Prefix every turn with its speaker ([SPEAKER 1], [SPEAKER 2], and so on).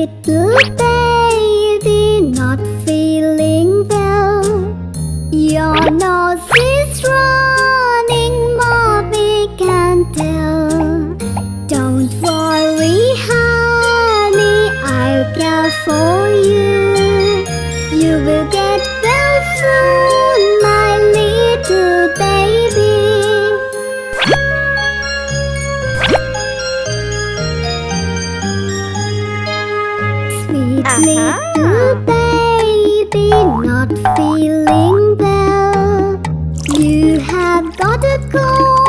[SPEAKER 1] little baby not feeling well. Your nose is running more big and tell. Don't worry, honey, I'll care for you. You will get well soon, my little baby. Sweet little baby, not feeling well. You have got a cold.